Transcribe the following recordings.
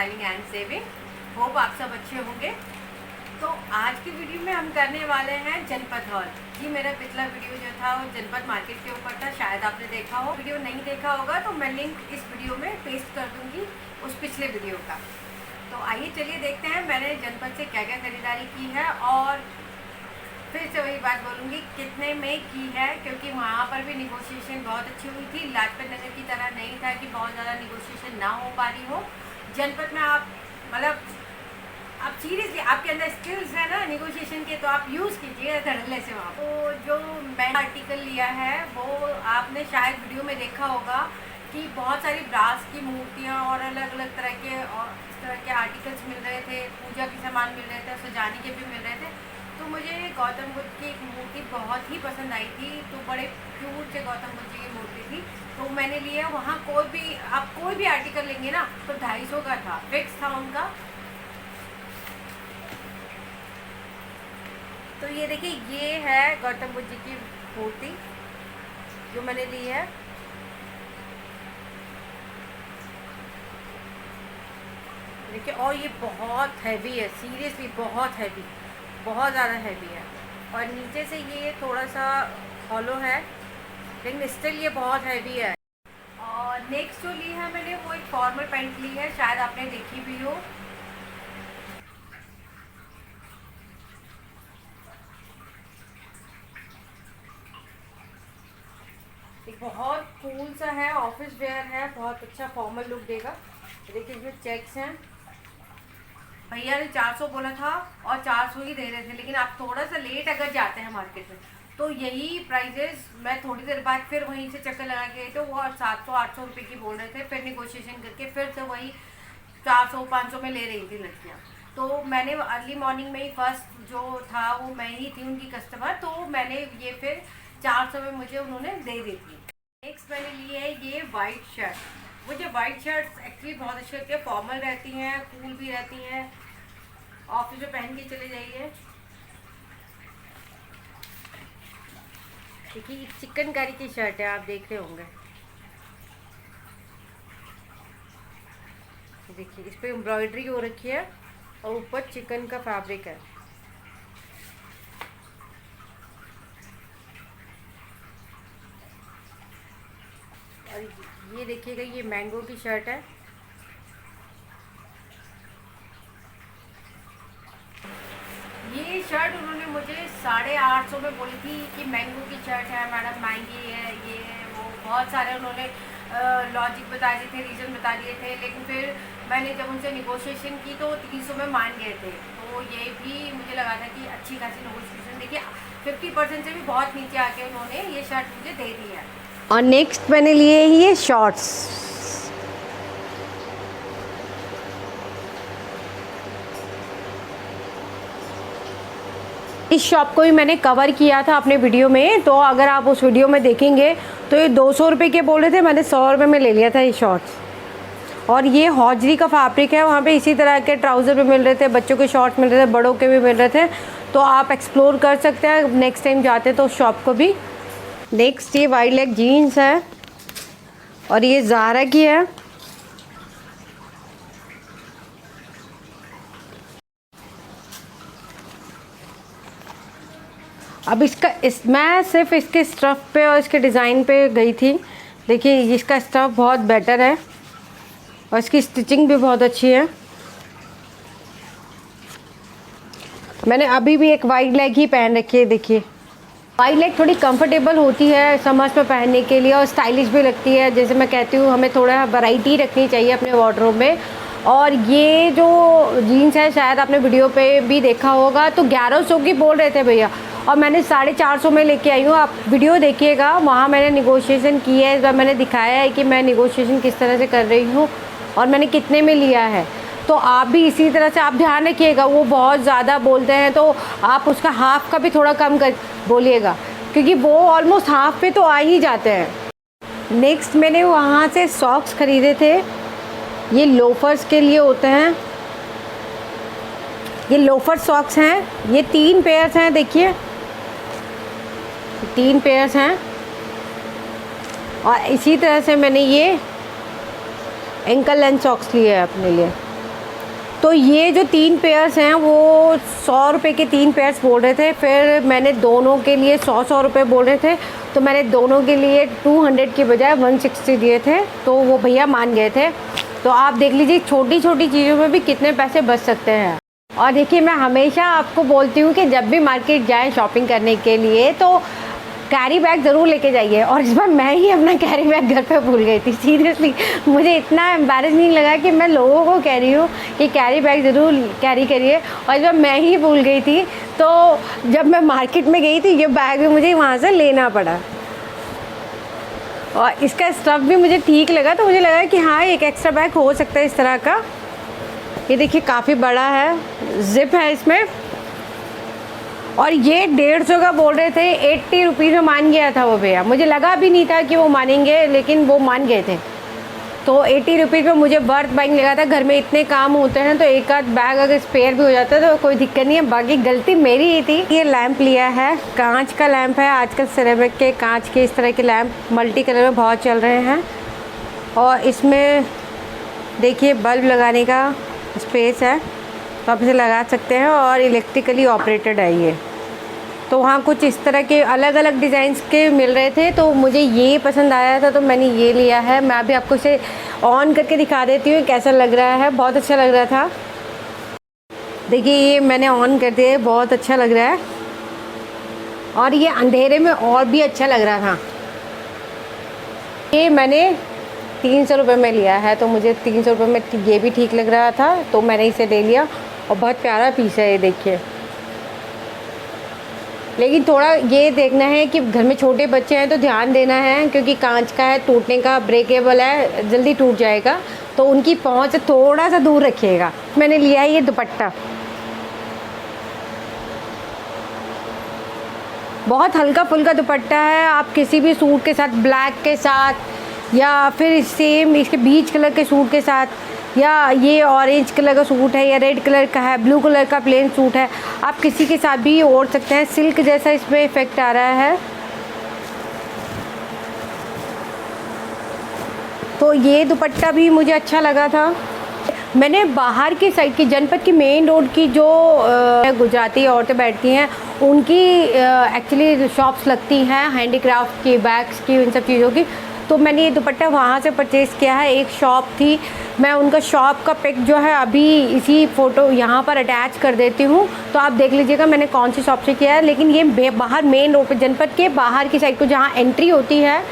Styling and saving. Hope आप सब अच्छे होंगे। तो आज की वीडियो में हम करने वाले हैं जनपद हॉल। ये मेरा पिछला वीडियो जो था वो जनपद मार्केट के ऊपर था, शायद आपने देखा हो। वीडियो नहीं देखा होगा तो मैं लिंक इस वीडियो में पेस्ट कर दूंगी उस पिछले वीडियो का। तो आइए चलिए देखते हैं मैंने जनपद से क्या क्या खरीदारी की है, और फिर से वही बात बोलूँगी कितने में की है, क्योंकि वहाँ पर भी निगोशिएशन बहुत अच्छी हुई थी। लाजपत नगर की तरह नहीं था कि बहुत ज़्यादा निगोशिएशन ना हो पा रही हो। जनपद में आप मतलब आप सीरियसली आपके अंदर स्किल्स है ना निगोशिएशन के, तो आप यूज़ कीजिए धड़ल्ले से वहाँ। तो जो मैंने आर्टिकल लिया है वो आपने शायद वीडियो में देखा होगा कि बहुत सारी ब्रास की मूर्तियाँ और अलग अलग तरह के और इस तरह के आर्टिकल्स मिल रहे थे, पूजा के सामान मिल रहे थे, सजाने के भी मिल रहे थे। तो मुझे गौतम बुद्ध की एक मूर्ति बहुत ही पसंद आई थी। तो बड़े क्यूट से गौतम बुद्ध जी की मूर्ति थी, तो मैंने लिया। वहाँ कोई भी आप कोई भी आर्टिकल लेंगे ना तो 250 का था, फिक्स था उनका। तो ये देखिए, ये है गौतम बुद्ध जी की मूर्ति जो मैंने ली है। देखिए, और ये बहुत हैवी है, सीरियसली बहुत हैवी, बहुत ज़्यादा हैवी है। और नीचे से ये थोड़ा सा हॉलो है, लेकिन स्टिल ये बहुत हैवी है। और नेक्स्ट जो ली है मैंने वो एक फॉर्मल पैंट ली है, शायद आपने देखी भी हो। एक बहुत कूल सा है, ऑफिस वेयर है, बहुत अच्छा फॉर्मल लुक देगा। देखिए इसमें चेक्स हैं। भैया ने 400 बोला था और 400 ही दे रहे थे, लेकिन आप थोड़ा सा लेट अगर जाते हैं मार्केट में तो यही प्राइजेस मैं थोड़ी देर बाद फिर वहीं से चक्कर लगा के गई, तो वो 700-800 रुपये की बोल रहे थे। फिर निगोशिएशन करके फिर से वही 400-500 में ले रही थी लड़कियाँ। तो मैंने अर्ली मॉर्निंग में ही फर्स्ट जो था वो मैं ही थी उनकी कस्टमर, तो मैंने ये फिर 400 में मुझे उन्होंने दे दी थी। नेक्स्ट मैंने ली है ये वाइट शर्ट। मुझे वाइट शर्ट्स एक्चुअली बहुत अच्छी लगती है, फॉर्मल रहती हैं, कूल भी रहती हैं, ऑफिस में पहन के चले जाइए। देखिए चिकनकारी की शर्ट है, आप देख रहे होंगे। देखिए इस पे एम्ब्रॉयडरी हो रखी है और ऊपर चिकन का फैब्रिक है। और ये देखिएगा, ये मैंगो की शर्ट है। ये शर्ट उन्होंने मुझे 850 में बोली थी कि मैंगो की शर्ट है मैडम, महंगी है, ये है वो, बहुत सारे उन्होंने लॉजिक बता दिए थे, रीज़न बता दिए थे। लेकिन फिर मैंने जब उनसे निगोशिएशन की तो 300 में मान गए थे। तो ये भी मुझे लगा था कि अच्छी खासी निगोशिएशन, देखिए 50% से भी बहुत नीचे आके उन्होंने ये शर्ट मुझे दे दी है। और नेक्स्ट मैंने लिए ये शॉर्ट्स। इस शॉप को भी मैंने कवर किया था अपने वीडियो में, तो अगर आप उस वीडियो में देखेंगे तो ये 200 रुपये के बोल रहे थे, मैंने 100 रुपये में ले लिया था ये शॉर्ट्स। और ये हौजरी का फैब्रिक है, वहाँ पे इसी तरह के ट्राउज़र भी मिल रहे थे, बच्चों के शॉर्ट्स मिल रहे थे, बड़ों के भी मिल रहे थे। तो आप एक्सप्लोर कर सकते हैं नेक्स्ट टाइम जाते तो उस शॉप को भी। नेक्स्ट ये वाइड लेग जीन्स है और ये ज़ारा की है। अब मैं सिर्फ इसके स्टफ़ पे और इसके डिज़ाइन पे गई थी। देखिए इसका स्टफ़ बहुत बेटर है और इसकी स्टिचिंग भी बहुत अच्छी है। मैंने अभी भी एक वाइड लेग ही पहन रखी है। देखिए वाइड लेग थोड़ी कंफर्टेबल होती है समर्स में पहनने के लिए और स्टाइलिश भी लगती है। जैसे मैं कहती हूँ हमें थोड़ा वैरायटी रखनी चाहिए अपने वार्डरोब में। और ये जो जीन्स है शायद आपने वीडियो पे भी देखा होगा, तो 1100 की बोल रहे थे भैया और मैंने 450 में लेके आई हूँ। आप वीडियो देखिएगा, वहाँ मैंने निगोशिएशन की है। इस बार मैंने दिखाया है कि मैं निगोशिएशन किस तरह से कर रही हूँ और मैंने कितने में लिया है। तो आप भी इसी तरह से आप ध्यान रखिएगा, वो बहुत ज़्यादा बोलते हैं तो आप उसका हाफ़ का भी थोड़ा कम कर बोलिएगा, क्योंकि वो ऑलमोस्ट हाफ़ पे तो आ ही जाते हैं। नेक्स्ट मैंने वहाँ से सॉक्स ख़रीदे थे, ये लोफर्स के लिए होते हैं। ये लोफर सॉक्स हैं, ये 3 पेयर्स हैं। देखिए 3 पेयर्स हैं। और इसी तरह से मैंने ये एंकल लेंथ सॉक्स लिए हैं अपने लिए। तो ये जो 3 पेयर्स हैं वो 100 रुपये के 3 पेयर्स बोल रहे थे, फिर मैंने दोनों के लिए 100 रुपये बोल रहे थे, तो मैंने दोनों के लिए 200 के बजाय 160 दिए थे, तो वो भैया मान गए थे। तो आप देख लीजिए छोटी छोटी चीज़ों में भी कितने पैसे बच सकते हैं। और देखिए मैं हमेशा आपको बोलती हूँ कि जब भी मार्केट जाएँ शॉपिंग करने के लिए तो कैरी बैग ज़रूर लेके जाइए। और इस बार मैं ही अपना कैरी बैग घर पे भूल गई थी। सीरियसली मुझे इतना एम्बैरेस नहीं लगा कि मैं लोगों को कह रही हूँ कि कैरी बैग ज़रूर कैरी करिए, और इस बार मैं ही भूल गई थी। तो जब मैं मार्केट में गई थी ये बैग भी मुझे वहाँ से लेना पड़ा, और इसका स्टफ़ भी मुझे ठीक लगा, तो मुझे लगा कि हाँ एक एक्स्ट्रा बैग हो सकता है इस तरह का। ये देखिए काफ़ी बड़ा है, ज़िप है इसमें, और ये 150 का बोल रहे थे। 80 रुपीज़ में मान गया था वो भैया, मुझे लगा भी नहीं था कि वो मानेंगे, लेकिन वो मान गए थे। तो 80 रुपीज़ में मुझे वर्थ बाइंग लगा था। घर में इतने काम होते हैं तो एक आध बैग अगर स्पेयर भी हो जाता है तो कोई दिक्कत नहीं है, बाकी गलती मेरी ही थी। ये लैंप लिया है, कांच का लैंप है। आजकल सिरेमिक के कांच के इस तरह के लैंप मल्टी कलर में बहुत चल रहे हैं, और इसमें देखिए बल्ब लगाने का स्पेस है, तो आप इसे लगा सकते हैं, और इलेक्ट्रिकली ऑपरेटेड है ये। तो वहाँ कुछ इस तरह के अलग अलग डिज़ाइंस के मिल रहे थे, तो मुझे ये पसंद आया था तो मैंने ये लिया है। मैं अभी आपको इसे ऑन करके दिखा देती हूँ कैसा लग रहा है। बहुत अच्छा लग रहा था। देखिए ये मैंने ऑन कर दिया, बहुत अच्छा लग रहा है, और ये अंधेरे में और भी अच्छा लग रहा था। ये मैंने 300 रुपये में लिया है, तो मुझे 300 रुपये में ये भी ठीक लग रहा था, तो मैंने इसे ले लिया। और बहुत प्यारा पीस है ये, देखिए। लेकिन थोड़ा ये देखना है कि घर में छोटे बच्चे हैं तो ध्यान देना है, क्योंकि कांच का है, टूटने का ब्रेकेबल है, जल्दी टूट जाएगा, तो उनकी पहुंच थोड़ा सा दूर रखिएगा। मैंने लिया है ये दुपट्टा, बहुत हल्का फुल्का दुपट्टा है। आप किसी भी सूट के साथ, ब्लैक के साथ, या फिर सेम इसके बीच कलर के सूट के साथ, या ये ऑरेंज कलर का सूट है, या रेड कलर का है, ब्लू कलर का प्लेन सूट है, आप किसी के साथ भी ओढ़ सकते हैं। सिल्क जैसा इसमें इफ़ेक्ट आ रहा है। तो ये दुपट्टा भी मुझे अच्छा लगा था। मैंने बाहर की साइड की, जनपद की मेन रोड की जो गुजराती औरतें बैठती हैं उनकी एक्चुअली शॉप्स लगती हैं हैंडीक्राफ्ट की, बैग्स की, उन सब चीज़ों की। तो मैंने ये दुपट्टा वहाँ से परचेज़ किया है। एक शॉप थी, मैं उनका शॉप का पिक जो है अभी इसी फ़ोटो यहाँ पर अटैच कर देती हूँ, तो आप देख लीजिएगा मैंने कौन सी शॉप से किया है। लेकिन ये बाहर मेन रोड पे, जनपद के बाहर की साइड को जहाँ एंट्री होती है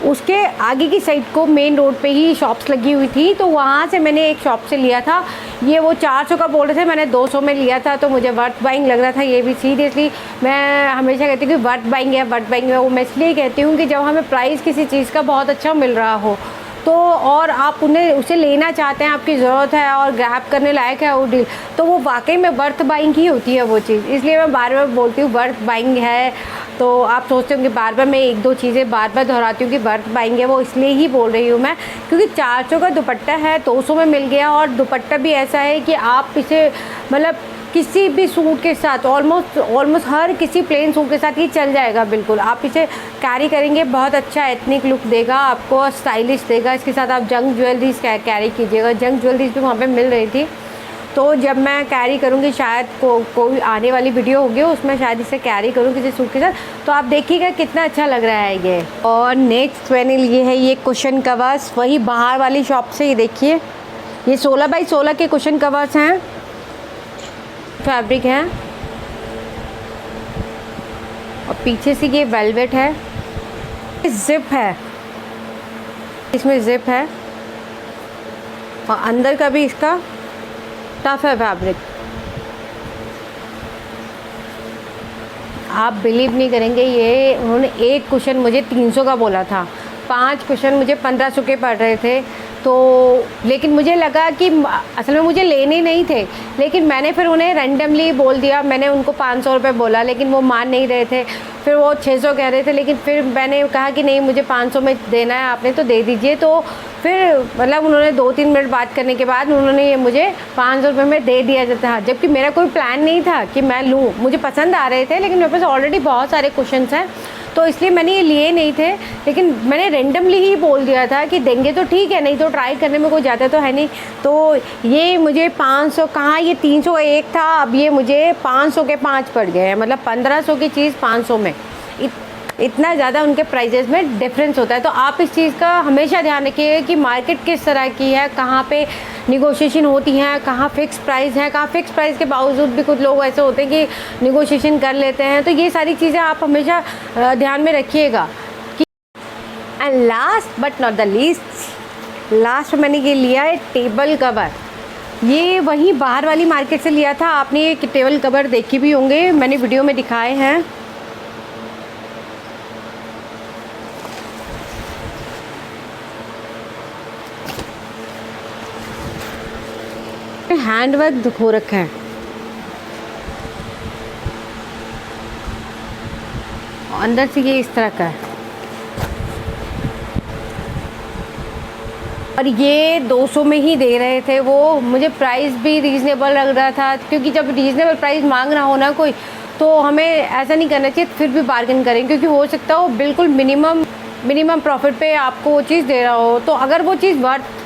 उसके आगे की साइड को मेन रोड पे ही शॉप्स लगी हुई थी, तो वहाँ से मैंने एक शॉप से लिया था। ये वो 400 का बोल रहे थे, मैंने 200 में लिया था, तो मुझे वर्थ बाइंग लग रहा था। ये भी सीरियसली मैं हमेशा कहती हूँ कि वर्थ बाइंग है, वर्थ बाइंग है। वो मैं इसलिए कहती हूँ कि जब हमें प्राइस किसी चीज़ का बहुत अच्छा मिल रहा हो तो, और आप उसे लेना चाहते हैं, आपकी ज़रूरत है और ग्रैब करने लायक है वो डील, तो वो वाकई में वर्थ बाइंग ही होती है वो चीज़। इसलिए मैं बार बार बोलती हूँ वर्थ बाइंग है। तो आप सोचते होंगे बार बार मैं एक दो चीज़ें बार बार दोहराती हूँ कि वर्थ बाइंग है, वो इसलिए ही बोल रही हूँ मैं, क्योंकि 400 का दुपट्टा है, 200 में मिल गया। और दुपट्टा भी ऐसा है कि आप इसे मतलब किसी भी सूट के साथ, ऑलमोस्ट हर किसी प्लेन सूट के साथ ही चल जाएगा बिल्कुल। आप इसे कैरी करेंगे, बहुत अच्छा एथनिक लुक देगा आपको, स्टाइलिश देगा। इसके साथ आप जंग ज्वेलरीज कैरी कीजिएगा। जंग ज्वेलरीज भी वहाँ पे मिल रही थी, तो जब मैं कैरी करूँगी, शायद कोई आने वाली वीडियो होगी उसमें शायद इसे कैरी करूँ किसी सूट के साथ, तो आप देखिएगा कितना अच्छा लग रहा है ये। और नेक्स्ट मैंने लिए है ये कुशन कवर्स, वही बाहर वाली शॉप से। ये देखिए ये 16 बाई 16 के कुशन कवर्स हैं, फैब्रिक है, और पीछे से ये वेलवेट है, जिप है, इसमें जिप है, और अंदर का भी इसका टफ है फैब्रिक। आप बिलीव नहीं करेंगे, ये उन्होंने एक कुशन मुझे 300 का बोला था, 5 कुशन मुझे 1500 के पड़ रहे थे। तो लेकिन मुझे लगा कि असल में मुझे लेने नहीं थे, लेकिन मैंने फिर उन्हें रैंडमली बोल दिया। मैंने उनको 500 रुपये बोला, लेकिन वो मान नहीं रहे थे। फिर वो 600 कह रहे थे, लेकिन फिर मैंने कहा कि नहीं मुझे 500 में देना है आपने, तो दे दीजिए। तो फिर मतलब उन्होंने 2-3 मिनट बात करने के बाद उन्होंने ये मुझे 500 रुपये में दे दिया जाता है, जबकि मेरा कोई प्लान नहीं था कि मैं लूँ। मुझे पसंद आ रहे थे, लेकिन मेरे पास ऑलरेडी बहुत सारे कुशन्स हैं, तो इसलिए मैंने ये लिए नहीं थे, लेकिन मैंने रेंडमली ही बोल दिया था कि देंगे तो ठीक है, नहीं तो ट्राई करने में कोई ज़्यादा तो है नहीं। तो ये मुझे 500 कहाँ, ये 301 था, अब ये मुझे 500 के 5 पड़ गए हैं, मतलब 1500 की चीज़ 500 में, इतना ज़्यादा उनके प्राइजेज़ में डिफरेंस होता है। तो आप इस चीज़ का हमेशा ध्यान रखिएगा कि मार्केट किस तरह की है, कहाँ पे निगोशिएशन होती हैं, कहाँ फ़िक्स प्राइस है, कहाँ फ़िक्स प्राइस के बावजूद भी कुछ लोग ऐसे होते हैं कि निगोशिएशन कर लेते हैं। तो ये सारी चीज़ें आप हमेशा ध्यान में रखिएगा। And last but not the least, last मैंने ये लिया है टेबल कवर। ये वहीं बाहर वाली मार्केट से लिया था, आपने ये टेबल कवर देखे भी होंगे, मैंने वीडियो में दिखाए हैं। हैंडवर्क हो रखा है, अंदर से ये इस तरह का है, और ये 200 में ही दे रहे थे वो। मुझे प्राइस भी रीज़नेबल लग रहा था, क्योंकि जब रीज़नेबल प्राइस मांग रहा हो ना कोई, तो हमें ऐसा नहीं करना चाहिए, फिर भी बार्गेन करें, क्योंकि हो सकता हो बिल्कुल मिनिमम प्रॉफिट पे आपको वो चीज़ दे रहा हो। तो अगर वो चीज़ वर्थ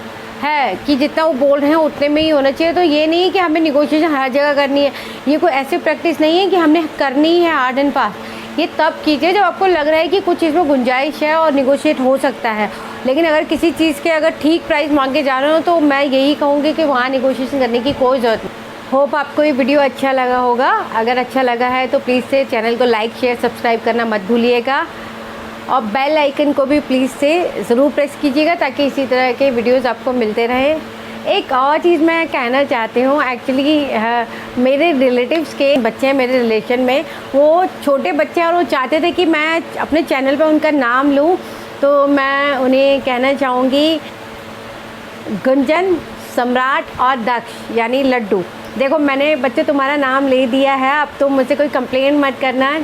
है कि जितना वो बोल रहे हैं उतने में ही होना चाहिए। तो ये नहीं कि हमें निगोशिएशन हर जगह करनी है, ये कोई ऐसी प्रैक्टिस नहीं है कि हमने करनी है हार्ड एंड फास्ट। ये तब कीजिए जब आपको लग रहा है कि कुछ चीज़ में गुंजाइश है और निगोशिएट हो सकता है। लेकिन अगर किसी चीज़ के अगर ठीक प्राइस मांगे जा रहे हो, तो मैं यही कहूँगी कि वहाँ निगोशिएशन करने की कोई ज़रूरत नहीं। होप आपको ये वीडियो अच्छा लगा होगा। अगर अच्छा लगा है तो प्लीज़ से चैनल को लाइक शेयर सब्सक्राइब करना मत भूलिएगा, और बेल आइकन को भी प्लीज़ से ज़रूर प्रेस कीजिएगा, ताकि इसी तरह के वीडियोस आपको मिलते रहें। एक और चीज़ मैं कहना चाहती हूँ, एक्चुअली मेरे रिलेटिव्स के बच्चे हैं मेरे रिलेशन में, वो छोटे बच्चे हैं और वो चाहते थे कि मैं अपने चैनल पे उनका नाम लूँ। तो मैं उन्हें कहना चाहूँगी, गुंजन, सम्राट और दक्ष यानी लड्डू, देखो मैंने बच्चे तुम्हारा नाम ले दिया है, अब तुम मुझसे कोई कंप्लेंट मत करना।